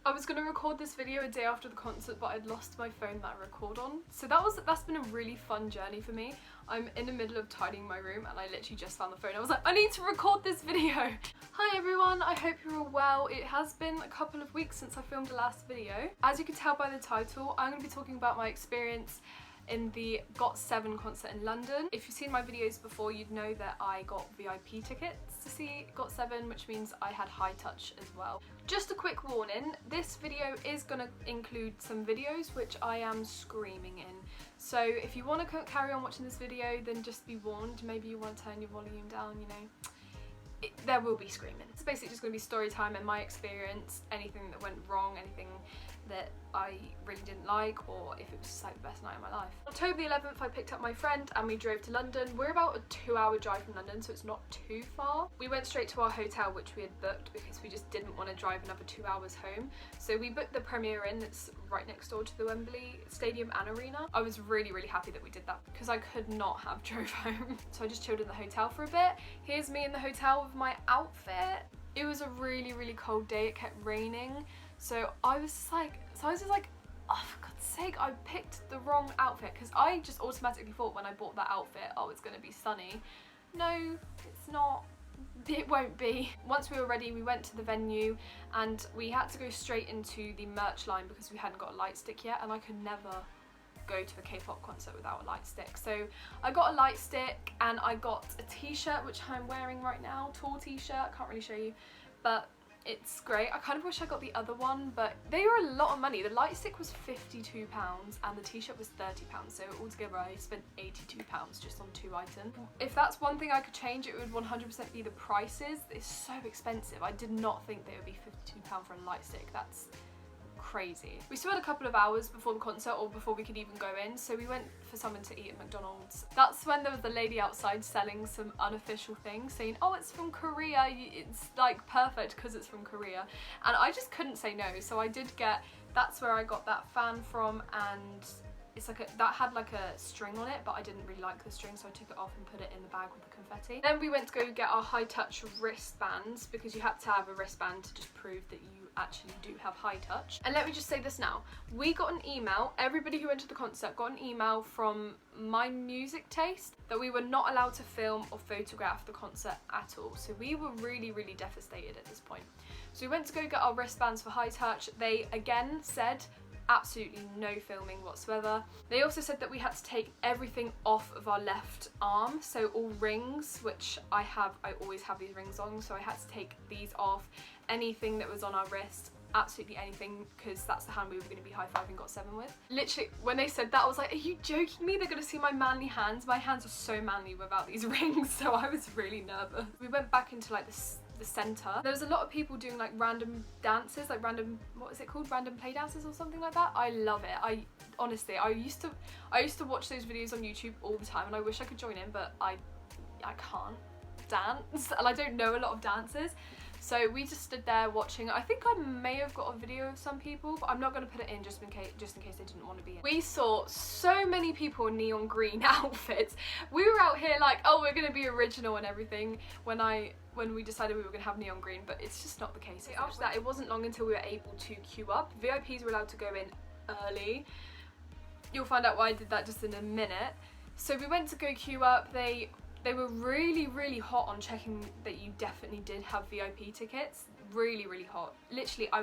I was going to record this video a day after the concert, but I'd lost my phone that I record on. So that's been a really fun journey for me. I'm in the middle of tidying my room and I literally just found the phone. I was like, I need to record this video. Hi everyone, I hope you're all well. It has been a couple of weeks since I filmed the last video. As you can tell by the title, I'm going to be talking about my experience in the Got7 concert in London. If you've seen my videos before, you'd know that I got VIP tickets to see Got7, which means I had high touch as well. Just a quick warning, this video is going to include some videos which I am screaming in. So if you want to carry on watching this video, then just be warned. Maybe you want to turn your volume down, you know. There will be screaming. It's basically just going to be story time and my experience, anything that went wrong, anything that I really didn't like, or if it was just like the best night of my life. October the 11th, I picked up my friend and we drove to London. We're about a 2-hour drive from London, so it's not too far. We went straight to our hotel, which we had booked because we just didn't want to drive another 2 hours home. So we booked the Premier Inn that's right next door to the Wembley Stadium and Arena. I was really happy that we did that because I could not have drove home. So I just chilled in the hotel for a bit. Here's me in the hotel with my outfit. It was a really cold day. It kept raining. So I was just like, oh, for God's sake, I picked the wrong outfit because I just automatically thought when I bought that outfit, oh, it's going to be sunny. No, it's not. It won't be. Once we were ready, we went to the venue and we had to go straight into the merch line because we hadn't got a light stick yet, and I could never go to a K-pop concert without a light stick. So I got a light stick and I got a t-shirt, which I'm wearing right now, tall t-shirt, I can't really show you, but it's great. I kind of wish I got the other one, but they were a lot of money. The light stick was £52 and the t-shirt was £30, so altogether I spent £82 just on 2 items. If that's one thing I could change, it would 100% be the prices. It's so expensive. I did not think they would be £52 for a light stick. That's crazy. We still had a couple of hours before the concert, or before we could even go in, so we went for something to eat at McDonald's. That's when there was the lady outside selling some unofficial things, saying, oh, it's from Korea, it's like perfect because it's from Korea, and I just couldn't say no. So I did get, that's where I got that fan from, and it's like that had like a string on it, but I didn't really like the string, so I took it off and put it in the bag with the confetti. Then we went to go get our high touch wristbands because you had to have a wristband to just prove that you actually do have high touch. And let me just say this now, we got an email, everybody who went to the concert got an email from My Music Taste that we were not allowed to film or photograph the concert at all. So we were really devastated at this point. So we went to go get our wristbands for high touch. They again said absolutely no filming whatsoever. They also said that we had to take everything off of our left arm, so all rings, which I always have these rings on, so I had to take these off, anything that was on our wrist, absolutely anything, because that's the hand we were going to be high-fiving Got7 with. Literally, when they said that, I was like, are you joking me? They're going to see my manly hands. My hands are so manly without these rings, so I was really nervous. We went back into like the centre. There was a lot of people doing like random dances, like random, what is it called? Random play dances or something like that. I love it. Honestly, I used to watch those videos on YouTube all the time, and I wish I could join in, but I can't dance, and I don't know a lot of dances. So we just stood there watching. I think I may have got a video of some people, but I'm not going to put it in just in case they didn't want to be in. We saw so many people in neon green outfits. We were out here like, oh, we're going to be original and everything when we decided we were going to have neon green, but it's just not the case. After that, it wasn't long until we were able to queue up. VIPs were allowed to go in early. You'll find out why I did that just in a minute. So we went to go queue up. They were really hot on checking that you definitely did have VIP tickets. Really hot. Literally, I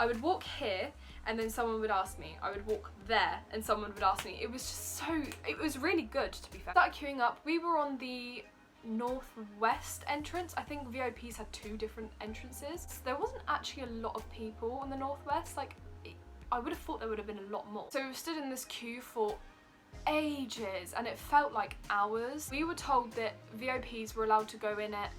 would walk here and then someone would ask me. I would walk there and someone would ask me. It was just it was really good, to be fair. Started queuing up. We were on the northwest entrance. I think VIPs had 2 different entrances. So there wasn't actually a lot of people on the northwest. Like, I would have thought there would have been a lot more. So we stood in this queue for ages and it felt like hours. We were told that VIPs were allowed to go in at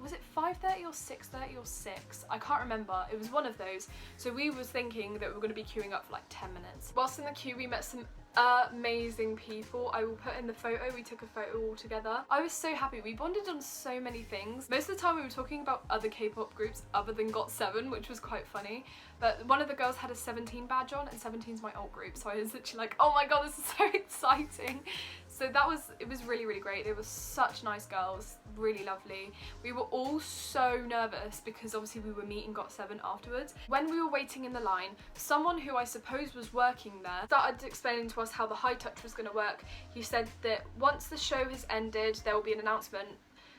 was it 5:30 or 6:30 or 6? I can't remember. It was one of those. So we was thinking that we were going to be queuing up for like 10 minutes. Whilst in the queue, we met some Amazing people. I will put in the photo. We took a photo all together. I was so happy. We bonded on so many things. Most of the time we were talking about other K-pop groups other than Got7, which was quite funny. But one of the girls had a 17 badge on, and 17's my alt group, so I was literally like, oh my god, this is so exciting. So it was really, really great. They were such nice girls, really lovely. We were all so nervous because obviously we were meeting Got7 afterwards. When we were waiting in the line, someone who I suppose was working there started explaining to us how the high touch was going to work. He said that once the show has ended, there will be an announcement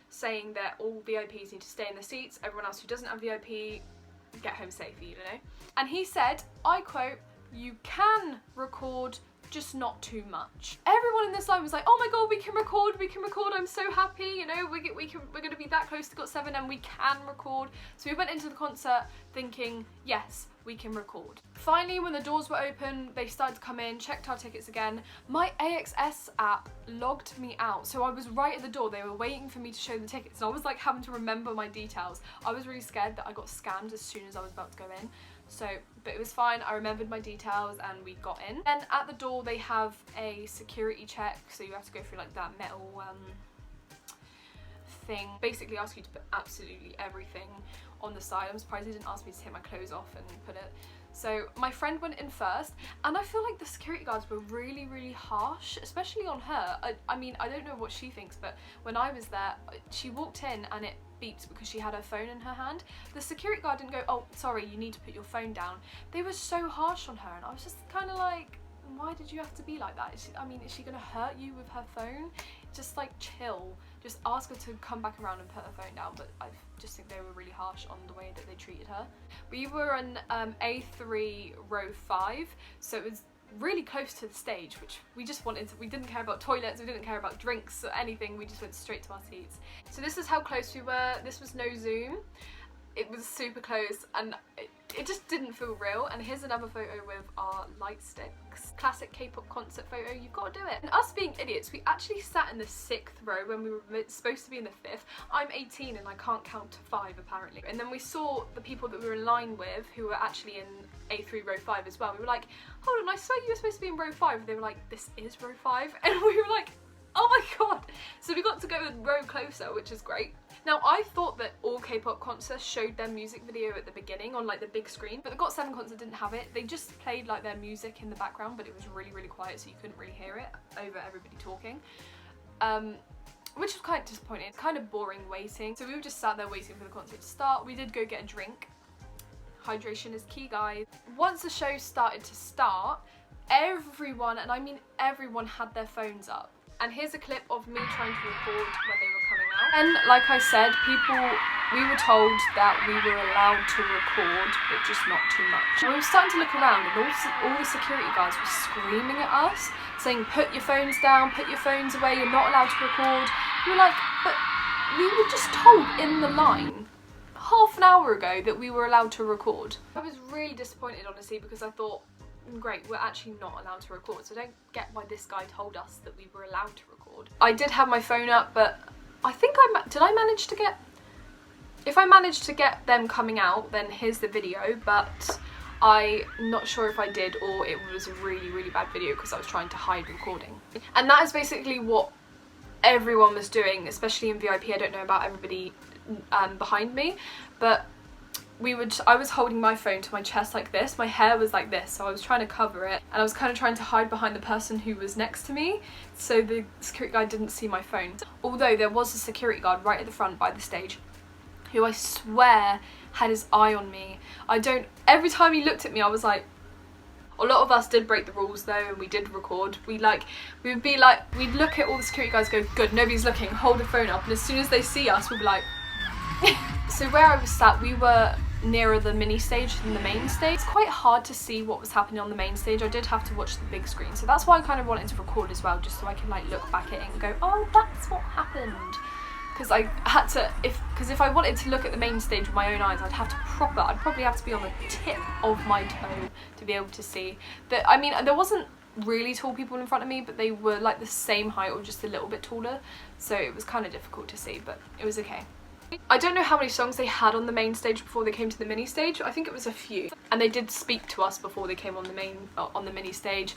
saying that all VIPs need to stay in their seats. Everyone else who doesn't have VIP, get home safely, you know. And he said, I quote, "You can record, just not too much." Everyone in this line was like, oh my god, we can record, I'm so happy, you know, we're going to be that close to Got7 and we can record. So we went into the concert thinking, yes, we can record. Finally, when the doors were open, they started to come in, checked our tickets again. My AXS app logged me out, so I was right at the door. They were waiting for me to show the tickets, and I was like having to remember my details. I was really scared that I got scammed as soon as I was about to go in. So, but it was fine, I remembered my details and we got in. And at the door they have a security check, so you have to go through like that metal thing. Basically ask you to put absolutely everything on the side. I'm surprised they didn't ask me to take my clothes off and put it. So my friend went in first, and I feel like the security guards were really, really harsh, especially on her. I mean, I don't know what she thinks, but when I was there, she walked in and it beeped because she had her phone in her hand. The security guard didn't go, oh, sorry, you need to put your phone down. They were so harsh on her, and I was just kind of like, why did you have to be like that? Is she gonna hurt you with her phone? Just like chill. Just ask her to come back around and put her phone down. But I just think they were really harsh on the way that they treated her. We were in A3 row 5, so it was really close to the stage, which we just wanted to, we didn't care about toilets, we didn't care about drinks or anything, we just went straight to our seats. So this is how close we were. This was no zoom. It was super close, and it just didn't feel real. And here's another photo with our light sticks. Classic K-pop concert photo, you've got to do it. And us being idiots, we actually sat in the 6th row when we were supposed to be in the 5th. I'm 18 and I can't count to 5 apparently. And then we saw the people that we were in line with who were actually in A3 row 5 as well. We were like, hold on, I swear you were supposed to be in row 5. And they were like, this is row 5. And we were like, oh my god. So we got to go a row closer, which is great. Now, I thought that all K-pop concerts showed their music video at the beginning on like the big screen, but the Got7 concert didn't have it. They just played like their music in the background, but it was really, really quiet, so you couldn't really hear it over everybody talking. Which was kind of disappointing. Kind of boring waiting. So we were just sat there waiting for the concert to start. We did go get a drink. Hydration is key, guys. Once the show started to start, everyone, and I mean everyone, had their phones up. And here's a clip of me trying to record when they were coming out. And like I said, we were told that we were allowed to record, but just not too much. And we were starting to look around, and all the security guards were screaming at us, saying, put your phones down, put your phones away, you're not allowed to record. We were like, but we were just told in the line half an hour ago that we were allowed to record. I was really disappointed, honestly, because I thought, great, we're actually not allowed to record, so I don't get why this guy told us that we were allowed to record. I did have my phone up, but I think did I manage to get, if I managed to get them coming out, then here's the video, but I'm not sure if I did, or it was a really, really bad video because I was trying to hide recording. And that is basically what everyone was doing, especially in VIP. I don't know about everybody behind me, but I was holding my phone to my chest like this. My hair was like this, so I was trying to cover it, and I was kind of trying to hide behind the person who was next to me, so the security guard didn't see my phone. Although there was a security guard right at the front by the stage who I swear had his eye on me. Every time he looked at me, I was like, a lot of us did break the rules though, and we did record. We'd look at all the security guys, go, good, nobody's looking, hold the phone up, and as soon as they see us, we'll be like, So where I was sat, we were nearer the mini stage than the main stage. It's quite hard to see what was happening on the main stage. I did have to watch the big screen, so that's why I kind of wanted to record as well, just so I can like look back at it and go, oh, that's what happened. Because I had to, because if I wanted to look at the main stage with my own eyes, I'd probably have to be on the tip of my toe to be able to see. I mean, there wasn't really tall people in front of me, but they were like the same height or just a little bit taller, so it was kind of difficult to see, but it was okay. I don't know how many songs they had on the main stage before they came to the mini stage. I think it was a few, and they did speak to us before they came on the mini stage.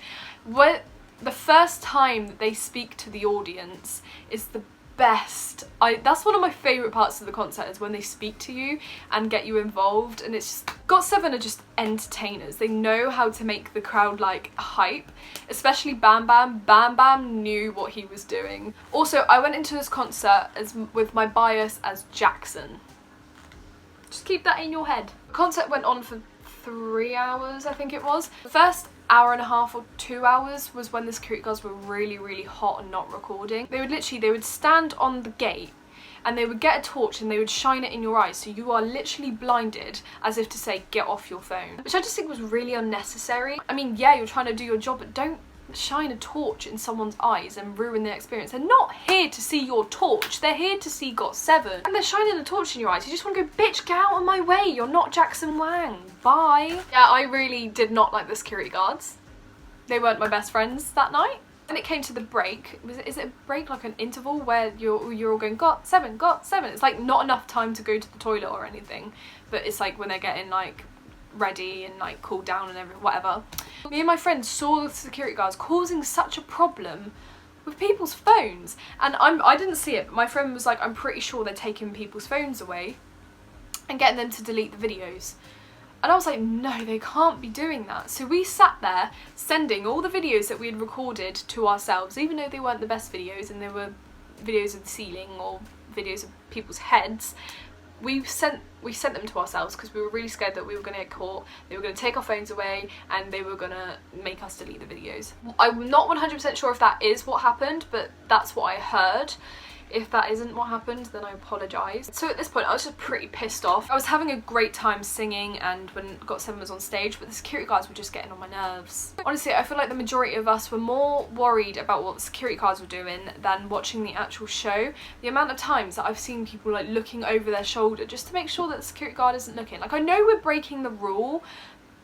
The first time that they speak to the audience is the best. That's one of my favourite parts of the concert, is when they speak to you and get you involved, and it's just, Got7 are just entertainers. They know how to make the crowd like hype, especially Bam Bam. Bam Bam knew what he was doing. Also, I went into this concert with my bias as Jackson. Just keep that in your head. The concert went on for 3 hours, I think it was. The first hour and a half or 2 hours was when the security guards were really hot and not recording. They would stand on the gate and they would get a torch and they would shine it in your eyes, so you are literally blinded, as if to say, get off your phone. Which I just think was really unnecessary. I mean, yeah, you're trying to do your job, but don't shine a torch in someone's eyes and ruin their experience. They're not here to see your torch, they're here to see Got7. And they're shining a torch in your eyes, you just want to go, bitch, get out of my way, you're not Jackson Wang, bye. Yeah, I really did not like the security guards. They weren't my best friends that night. When it came to the break, is it a break, like an interval where you're all going, Got7, Got7? It's like not enough time to go to the toilet or anything, but it's like when they're getting like ready and like cooled down and whatever. Me and my friends saw the security guards causing such a problem with people's phones, and I didn't see it, but my friend was like, I'm pretty sure they're taking people's phones away and getting them to delete the videos. And I was like, no, they can't be doing that. So we sat there sending all the videos that we had recorded to ourselves, even though they weren't the best videos and they were videos of the ceiling or videos of people's heads. We sent them to ourselves because we were really scared that we were going to get caught, they were going to take our phones away and they were going to make us delete the videos. I'm not 100% sure if that is what happened, but that's what I heard. If that isn't what happened, then I apologise. So at this point I was just pretty pissed off. I was having a great time singing and when Got7 was on stage, but the security guards were just getting on my nerves. Honestly, I feel like the majority of us were more worried about what the security guards were doing than watching the actual show. The amount of times that I've seen people like looking over their shoulder just to make sure that the security guard isn't looking. Like, I know we're breaking the rule,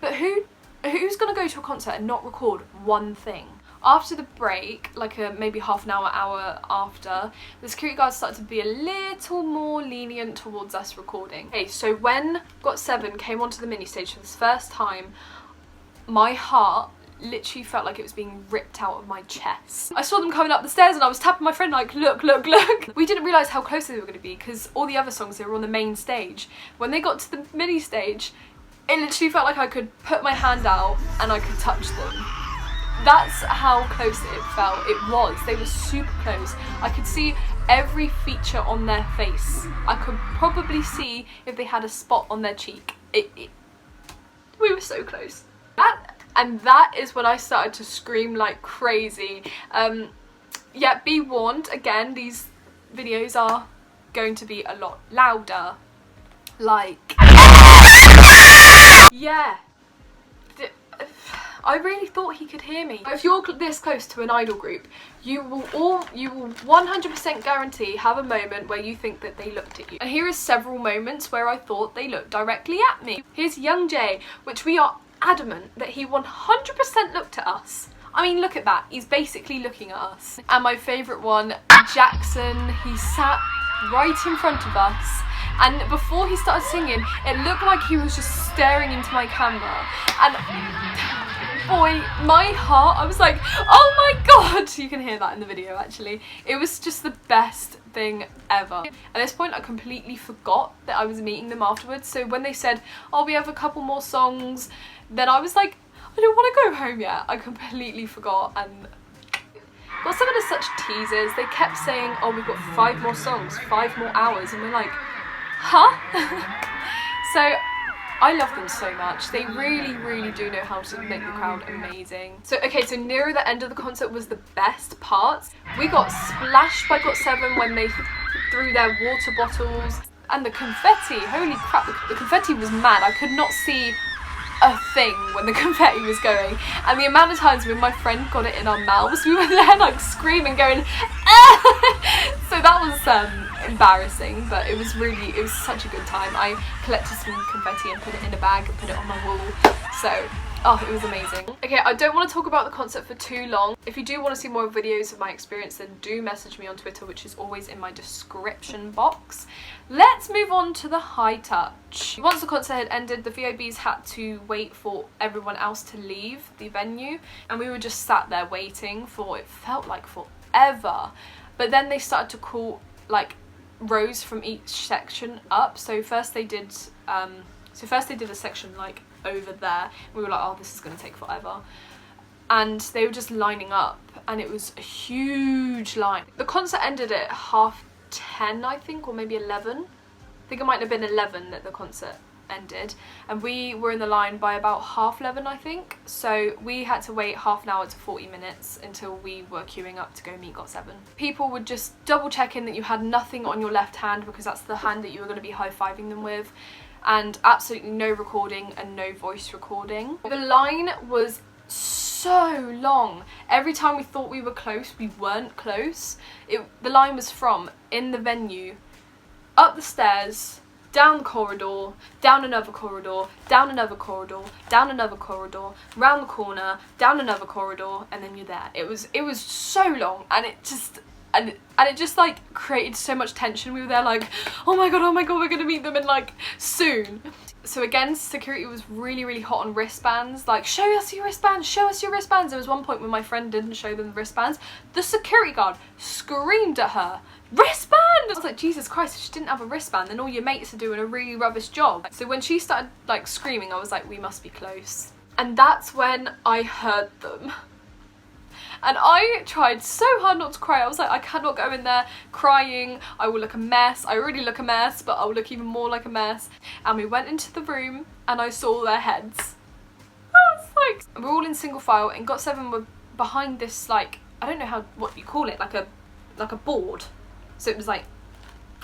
but who's gonna go to a concert and not record one thing? After the break, like maybe half an hour after, the security guards started to be a little more lenient towards us recording. Okay, so when Got7 came onto the mini stage for the first time, my heart literally felt like it was being ripped out of my chest. I saw them coming up the stairs and I was tapping my friend like, look, look, look. We didn't realise how close they were going to be because all the other songs, they were on the main stage. When they got to the mini stage, it literally felt like I could put my hand out and I could touch them. That's how close it felt. It was. They were super close. I could see every feature on their face. I could probably see if they had a spot on their cheek. We were so close. That is when I started to scream like crazy. Yeah, be warned, again, these videos are going to be a lot louder. Like, yeah. I really thought he could hear me. If you're this close to an idol group, you will 100% guarantee have a moment where you think that they looked at you. And here are several moments where I thought they looked directly at me. Here's Young Jay, which we are adamant that he 100% looked at us. I mean, look at that. He's basically looking at us. And my favourite one, Jackson, he sat right in front of us. And before he started singing, it looked like he was just staring into my camera. And boy, my heart, I was like, oh my god! You can hear that in the video actually. It was just the best thing ever. At this point I completely forgot that I was meeting them afterwards, so when they said, oh, we have a couple more songs, then I was like, I don't want to go home yet. I completely forgot. And well, some of the such teasers, they kept saying, oh, we've got 5 more songs, 5 more hours, and we're like, huh? So I love them so much. They really do know how to make the crowd amazing. So okay, so nearer the end of the concert was the best part. We got splashed by Got7 when they threw their water bottles. And the confetti, holy crap, the confetti was mad. I could not see a thing when the confetti was going. And the amount of times when my friend got it in our mouths, we were there like screaming, going, ah! So that was embarrassing, but it was such a good time. I collected some confetti and put it in a bag and put it on my wall. So Oh, it was amazing. Okay, I don't want to talk about the concert for too long. If you do want to see more videos of my experience, then do message me on Twitter, which is always in my description box. Let's move on to the high touch. Once the concert had ended, the VIPs had to wait for everyone else to leave the venue, and we were just sat there waiting for, it felt like forever. But then they started to call like rows from each section up. So first they did a section like over there. We were like, oh, this is gonna take forever. And they were just lining up, and it was a huge line. The concert ended at 10:30, I think, or maybe 11. I think it might have been 11 that the concert ended, and we were in the line by about 11:30, I think. So we had to wait half an hour to 40 minutes until we were queuing up to go meet Got7. People would just double checking that you had nothing on your left hand, because that's the hand that you were going to be high-fiving them with, and absolutely no recording and no voice recording. The line was so long. Every time we thought we were close, we weren't close. The line was from in the venue, up the stairs, down the corridor, down another corridor, down another corridor, down another corridor, round the corner, down another corridor, and then you're there. It was so long, and it just like created so much tension. We were there like, oh my god, we're gonna meet them in like soon. So again, security was really hot on wristbands, like, show us your wristbands, show us your wristbands. There was one point when my friend didn't show them the wristbands. The security guard screamed at her, wristband! I was like, Jesus Christ, if she didn't have a wristband, then all your mates are doing a really rubbish job. So when she started like screaming, I was like, we must be close. And that's when I heard them. And I tried so hard not to cry. I was like, I cannot go in there crying. I will look a mess. I already look a mess, but I will look even more like a mess. And we went into the room and I saw their heads. I was like, we're all in single file, and Got7 were behind this, like, I don't know what you call it, like a board. So it was like,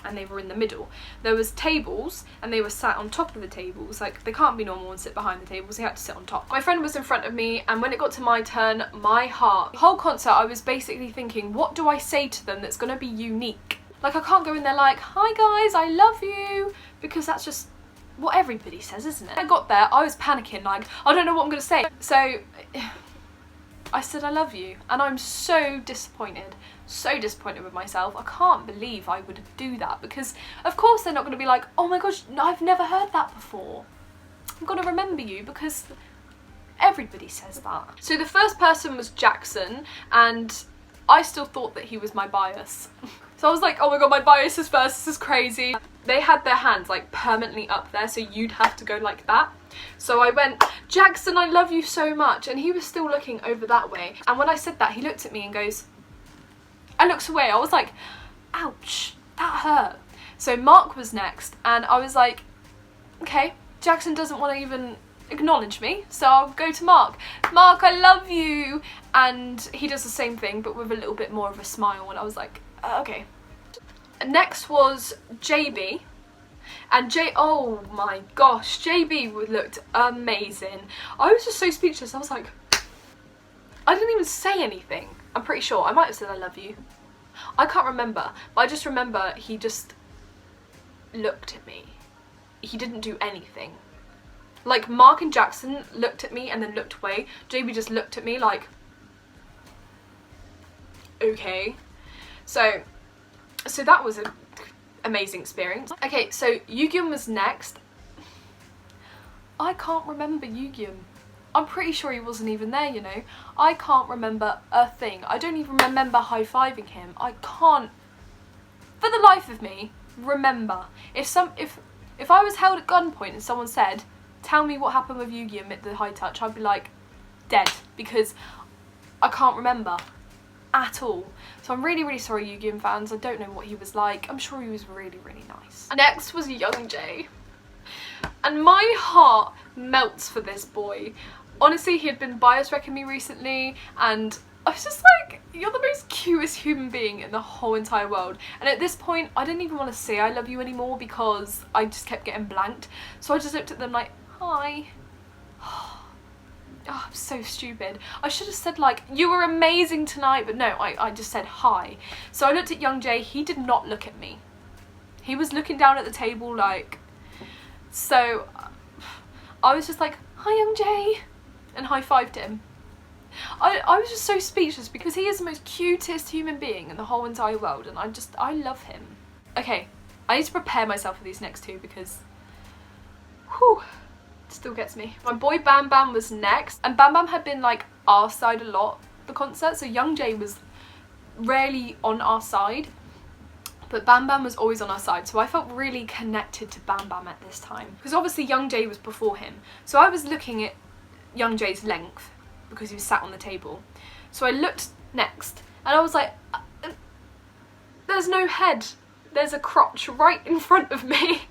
and they were in the middle. There was tables, and they were sat on top of the tables. Like, they can't be normal and sit behind the tables, they had to sit on top. My friend was in front of me, and when it got to my turn, my heart, the whole concert I was basically thinking, what do I say to them that's gonna be unique? Like, I can't go in there like, hi guys, I love you, because that's just what everybody says, isn't it? When I got there, I was panicking, like, I don't know what I'm gonna say. So I said I love you, and I'm so disappointed with myself. I can't believe I would do that, because of course they're not going to be like, oh my gosh, I've never heard that before. I'm going to remember you, because everybody says that. So the first person was Jackson, and I still thought that he was my bias. So I was like, oh my god, my bias is first, this is crazy. They had their hands like permanently up there, so you'd have to go like that. So I went, Jackson, I love you so much, and he was still looking over that way. And when I said that, he looked at me and goes, I looked away. I was like, ouch, that hurt. So Mark was next, and I was like, okay, Jackson doesn't want to even acknowledge me, so I'll go to Mark. Mark, I love you. And he does the same thing, but with a little bit more of a smile, and I was like, okay. Next was JB. And oh my gosh, JB looked amazing. I was just so speechless. I was like, I didn't even say anything. I'm pretty sure. I might have said I love you. I can't remember, but I just remember he just looked at me. He didn't do anything. Like, Mark and Jackson looked at me and then looked away. JB just looked at me like, okay. So that was an amazing experience. Okay, so Yugyeom was next. I can't remember Yugyeom. I'm pretty sure he wasn't even there, you know. I can't remember a thing. I don't even remember high-fiving him. I can't, for the life of me, remember. If I was held at gunpoint and someone said, tell me what happened with Yugyeom at the high touch, I'd be like, dead, because I can't remember at all. So I'm really sorry, Yugyeom fans. I don't know what he was like. I'm sure he was really nice. Next was Young Jae. And my heart melts for this boy. Honestly, he had been bias wrecking me recently, and I was just like, you're the most cutest human being in the whole entire world. And at this point, I didn't even want to say I love you anymore, because I just kept getting blanked. So I just looked at them like, hi. Oh, I'm so stupid. I should have said like, you were amazing tonight, but no, I just said hi. So I looked at Young Jae. He did not look at me. He was looking down at the table like, so I was just like, hi Young Jae. and high-fived him. I was just so speechless because he is the most cutest human being in the whole entire world, and I love him. Okay, I need to prepare myself for these next two because, whew, it still gets me. My boy Bam Bam was next, and Bam Bam had been like our side a lot the concert, so Young Jay was rarely on our side, but Bam Bam was always on our side, so I felt really connected to Bam Bam at this time because obviously Young Jay was before him, so I was looking at Young Jay's length because he was sat on the table. So I looked next and I was like, there's no head, there's a crotch right in front of me.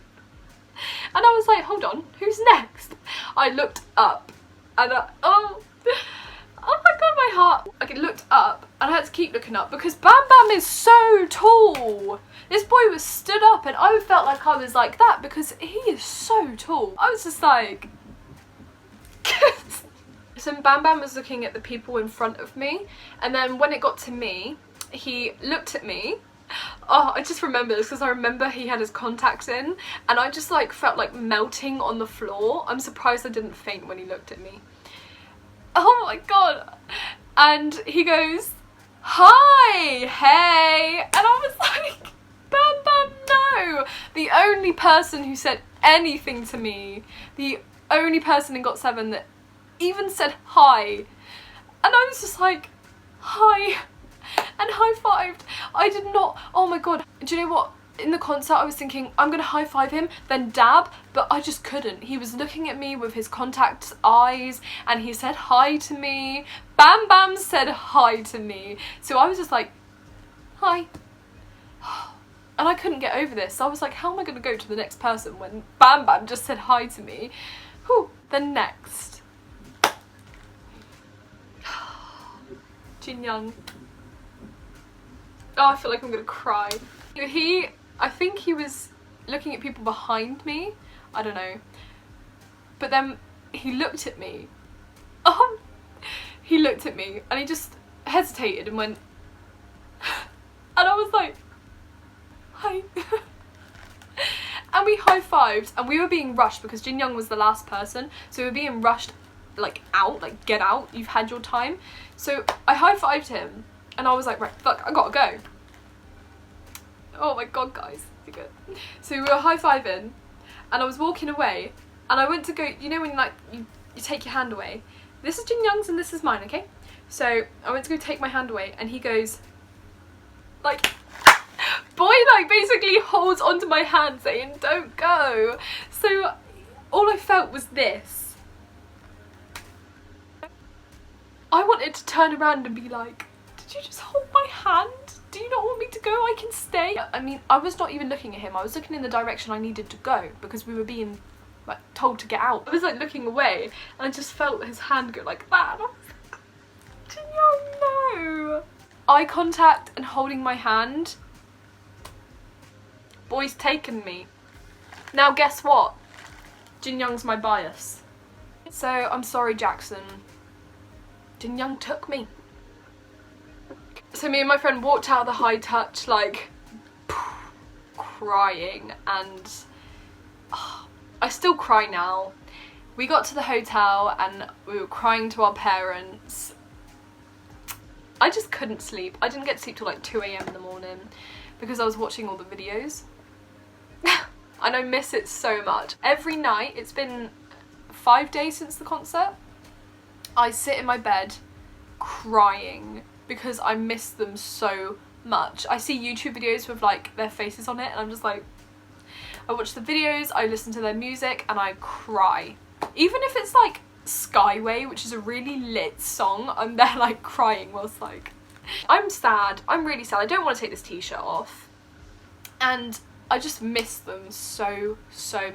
And I was like, hold on, who's next? I looked up and oh my god, my heart. I looked up and I had to keep looking up because Bam Bam is so tall. This boy was stood up and I felt like I was like that because he is so tall. I was just like, so Bam Bam was looking at the people in front of me, and then when it got to me, he looked at me. Oh, I just remember this because I remember he had his contacts in, and I just like felt like melting on the floor. I'm surprised I didn't faint when he looked at me. Oh my god. And he goes, hi, hey, and I was like, Bam Bam, no. The only person who said anything to me, the only person in Got7 that even said hi, and I was just like, hi, and high-fived. I did not, oh my god, do you know what, in the concert I was thinking I'm gonna high-five him, then dab, but I just couldn't. He was looking at me with his contact eyes and he said hi to me. Bam Bam said hi to me, so I was just like, hi. And I couldn't get over this, so I was like, how am I gonna go to the next person when Bam Bam just said hi to me? Whew. Then next, Jin Young. Oh, I feel like I'm gonna cry. I think he was looking at people behind me. I don't know. But then he looked at me. He looked at me and he just hesitated and went, and I was like, hi. And we high-fived and we were being rushed because Jin Young was the last person, so we were being rushed like out, like get out, you've had your time. So I high-fived him and I was like, right, fuck, I gotta go. Oh my god, guys, you're good. So we were high-fiving and I was walking away and I went to go, you know when like you take your hand away? This is Jin Young's and this is mine, okay? So I went to go take my hand away and he goes, like, boy like basically holds onto my hand saying, don't go. So all I felt was this. I wanted to turn around and be like, did you just hold my hand? Do you not want me to go? I can stay. I mean, I was not even looking at him. I was looking in the direction I needed to go because we were being like told to get out. I was like looking away and I just felt his hand go like that. And I was like, Jin Young, no. Eye contact and holding my hand. Boy's taken me. Now guess what? Jin Young's my bias. So I'm sorry, Jackson. Jin Young took me. So me and my friend walked out of the high touch like crying, and I still cry now. We got to the hotel and we were crying to our parents. I just couldn't sleep. I didn't get to sleep till like 2 AM in the morning because I was watching all the videos. And I miss it so much. Every night, it's been 5 days since the concert, I sit in my bed crying because I miss them so much. I see YouTube videos with like their faces on it and I'm just like, I watch the videos, I listen to their music and I cry. Even if it's like Skyway, which is a really lit song, I'm there like crying whilst like, I'm sad, I'm really sad, I don't want to take this t-shirt off. And I just miss them so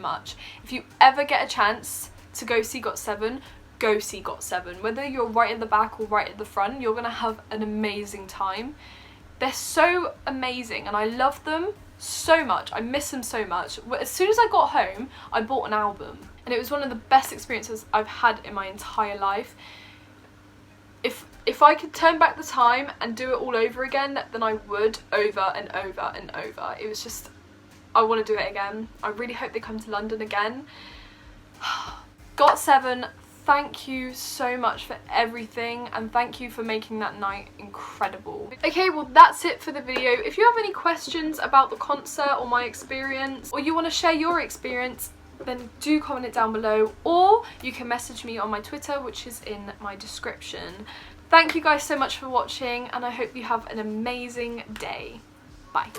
much. If you ever get a chance to go see Got7, go see Got7. Whether you're right at the back or right at the front, you're gonna have an amazing time. They're so amazing and I love them so much. I miss them so much. As soon as I got home, I bought an album and it was one of the best experiences I've had in my entire life. If I could turn back the time and do it all over again, then I would, over and over and over. It was just, I want to do it again. I really hope they come to London again. Got7, thank you so much for everything, and thank you for making that night incredible. Okay, well that's it for the video. If you have any questions about the concert or my experience, or you want to share your experience, then do comment it down below, or you can message me on my Twitter, which is in my description. Thank you guys so much for watching, and I hope you have an amazing day. Bye.